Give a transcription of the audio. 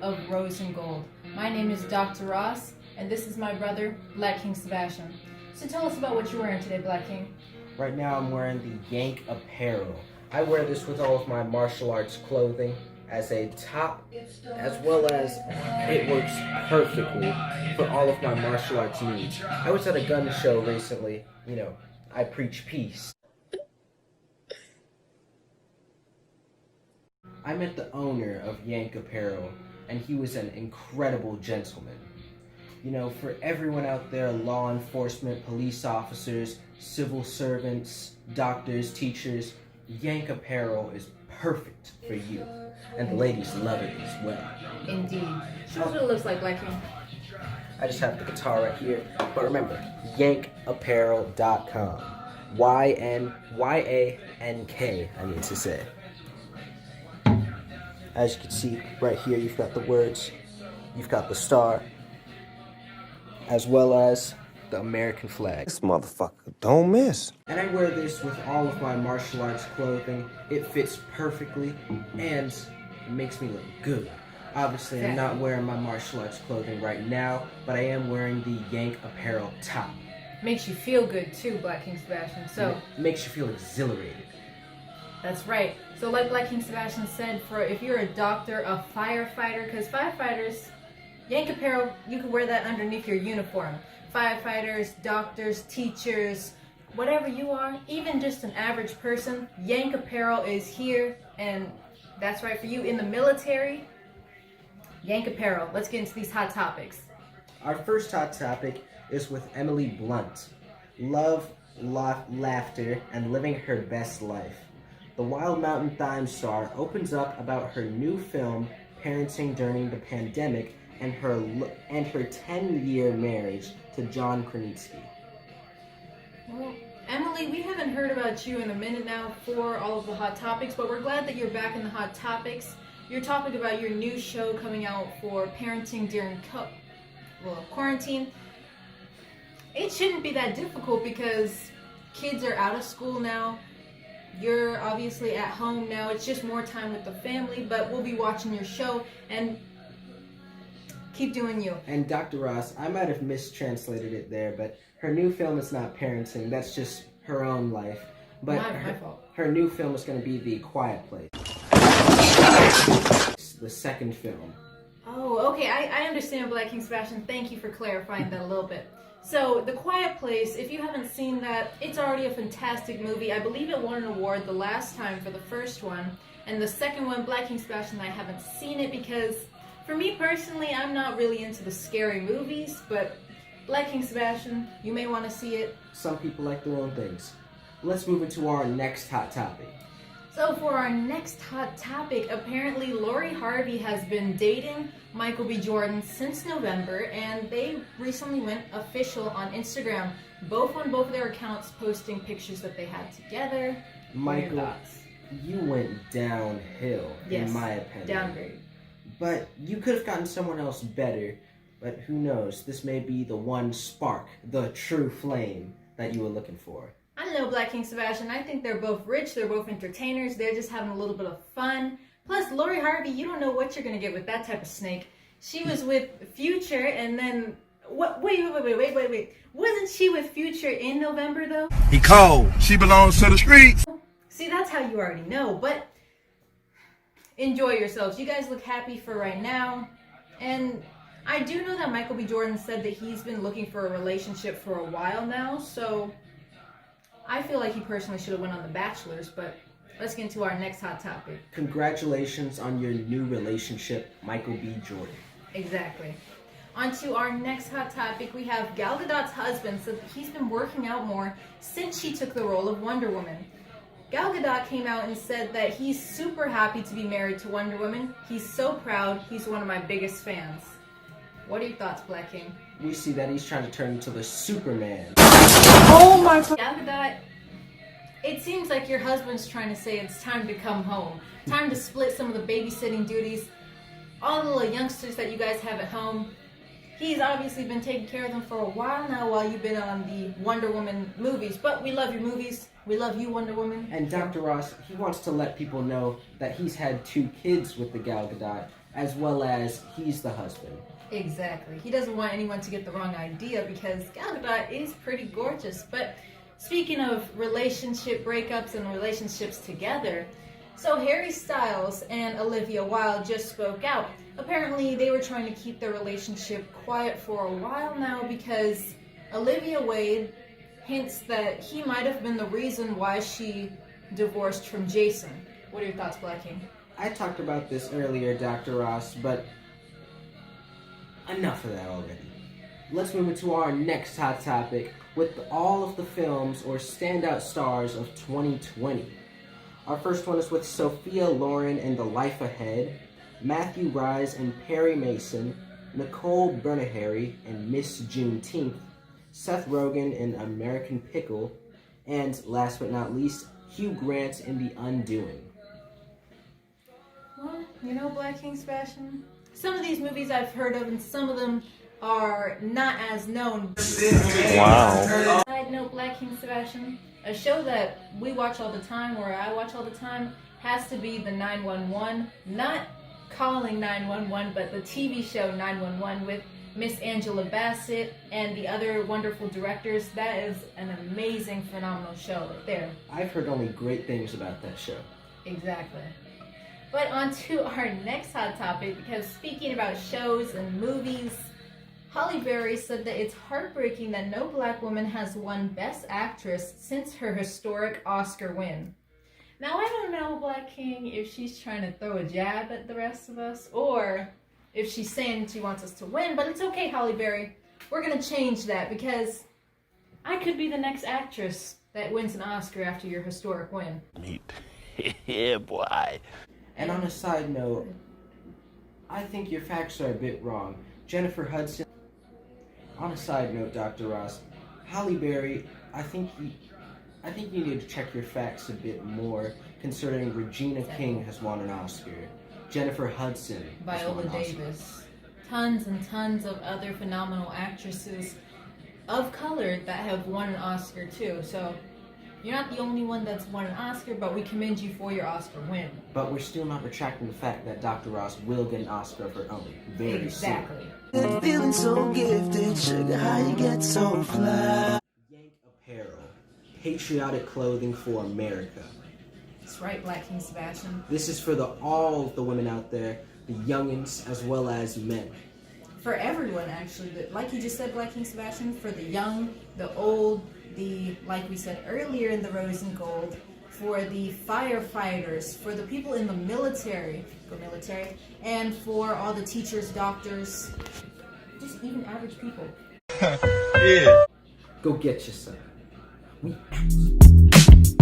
of rose and gold. My name is Dr. Ross, and this is my brother, Black King Sebastian. So tell us about what you're wearing today, Black King. Right now I'm wearing the Yank apparel. I wear this with all of my martial arts clothing as a top, as well as it works perfectly for all of my martial arts needs. I was at a gun show recently. I preach peace. I met the owner of Yank Apparel, and he was an incredible gentleman. For everyone out there, law enforcement, police officers, civil servants, doctors, teachers, Yank Apparel is perfect for you. And the ladies love it as well. Indeed. Show us what it looks like, Black King. I just have the guitar right here. But remember, yankapparel.com. Y-N-Y-A-N-K, I need to say. As you can see right here, you've got the words, you've got the star, as well as the American flag. This motherfucker don't miss. And I wear this with all of my martial arts clothing. It fits perfectly and it makes me look good. Obviously, I'm not wearing my martial arts clothing right now, but I am wearing the Yank Apparel top. Makes you feel good too, Black King Sebastian. So It makes you feel exhilarated. that's right. So like Black King Sebastian said, for if you're a doctor, a firefighter, because firefighters, Yank Apparel, you can wear that underneath your uniform. Firefighters, doctors, teachers, whatever you are, even just an average person, Yank Apparel is here, and that's right for you. In the military, Yank Apparel. Let's get into these hot topics. Our first hot topic is with Emily Blunt. Love, laughter, and living her best life. The Wild Mountain Thyme star opens up about her new film, Parenting During the Pandemic, and her 10-year marriage to John Krasinski. Well, Emily, we haven't heard about you in a minute now for all of the hot topics, but we're glad that you're back in the hot topics. Your topic about your new show coming out for parenting during quarantine. It shouldn't be that difficult because kids are out of school now. You're obviously at home now. It's just more time with the family, but we'll be watching your show and keep doing you. And Dr. Ross, I might have mistranslated it there, but her new film is not parenting. That's just her own life. But my fault. Her new film is going to be The Quiet Place. The second film. Oh, okay. I understand, Black King Sebastian. Thank you for clarifying that a little bit. So, The Quiet Place, if you haven't seen that, it's already a fantastic movie. I believe it won an award the last time for the first one. And the second one, Black King Sebastian, I haven't seen it because, for me personally, I'm not really into the scary movies, but Black King Sebastian, you may want to see it. Some people like their own things. Let's move into our next hot topic. So for our next hot topic, apparently Lori Harvey has been dating Michael B. Jordan since November, and they recently went official on Instagram, both on both their accounts posting pictures that they had together. Michael, you went downhill, yes, in my opinion. Downgrade. But you could have gotten someone else better, but who knows, this may be the one spark, the true flame that you were looking for. I don't know, Black King Sebastian. I think they're both rich. They're both entertainers. They're just having a little bit of fun. Plus, Lori Harvey, you don't know what you're going to get with that type of snake. She was with Future, and then... Wait. Wasn't she with Future in November, though? He cold. She belongs to the streets. See, that's how you already know, but... enjoy yourselves. You guys look happy for right now. And I do know that Michael B. Jordan said that he's been looking for a relationship for a while now, so... I feel like he personally should have went on The Bachelors, but let's get into our next hot topic. Congratulations on your new relationship, Michael B. Jordan. Exactly. On to our next hot topic, we have Gal Gadot's husband said that he's been working out more since she took the role of Wonder Woman. Gal Gadot came out and said that he's super happy to be married to Wonder Woman. He's so proud. He's one of my biggest fans. What are your thoughts, Black King? We see that he's trying to turn into the Superman. Oh my God. Gal Gadot, it seems like your husband's trying to say it's time to come home. Time to split some of the babysitting duties. All the little youngsters that you guys have at home. He's obviously been taking care of them for a while now while you've been on the Wonder Woman movies. But we love your movies. We love you, Wonder Woman. And Dr. Ross, he wants to let people know that he's had 2 kids with the Gal Gadot. as well as he's the husband. Exactly. He doesn't want anyone to get the wrong idea because Gal Gadot is pretty gorgeous. But speaking of relationship breakups and relationships together, so Harry Styles and Olivia Wilde just spoke out. Apparently, they were trying to keep their relationship quiet for a while now because Olivia Wade hints that he might have been the reason why she divorced from Jason. What are your thoughts, Black King? I talked about this earlier, Dr. Ross, but enough of that already. Let's move into our next hot topic with all of the films or standout stars of 2020. Our first one is with Sophia Loren in The Life Ahead, Matthew Rhys and Perry Mason, Nicole Bernahari in Miss Juneteenth, Seth Rogen in American Pickle, and last but not least, Hugh Grant in The Undoing. Well, you know, Black King Sebastian, some of these movies I've heard of and some of them are not as known. Wow. Side note, Black King Sebastian, a show that we watch all the time, or I watch all the time, has to be the 911. Not calling 911, but the TV show 911 with Miss Angela Bassett and the other wonderful directors. That is an amazing, phenomenal show right there. I've heard only great things about that show. Exactly. But on to our next hot topic, because speaking about shows and movies, Halle Berry said that it's heartbreaking that no Black woman has won Best Actress since her historic Oscar win. Now, I don't know, Black King, if she's trying to throw a jab at the rest of us, or if she's saying she wants us to win, but it's okay, Halle Berry. We're going to change that, because I could be the next actress that wins an Oscar after your historic win. Meat. Yeah, boy. And on a side note, I think your facts are a bit wrong. Jennifer Hudson. On a side note, Dr. Ross, Halle Berry, I think you need to check your facts a bit more, considering Regina King has won an Oscar. Jennifer Hudson has won Viola an Oscar. Davis. Tons and tons of other phenomenal actresses of color that have won an Oscar too. So you're not the only one that's won an Oscar, but we commend you for your Oscar win. But we're still not retracting the fact that Dr. Ross will get an Oscar of her own very Exactly. soon. Feeling so gifted, sugar, how you get so fly? Yank Apparel, patriotic clothing for America. That's right, Black King Sebastian. This is for all the women out there, the youngins as well as men. For everyone, actually. But like you just said, Black King Sebastian, for the young, the old, the, like we said earlier in the Rose and Gold, for the firefighters, for the people in the military, and for all the teachers, doctors, just even average people. Yeah. Go get you some. We out.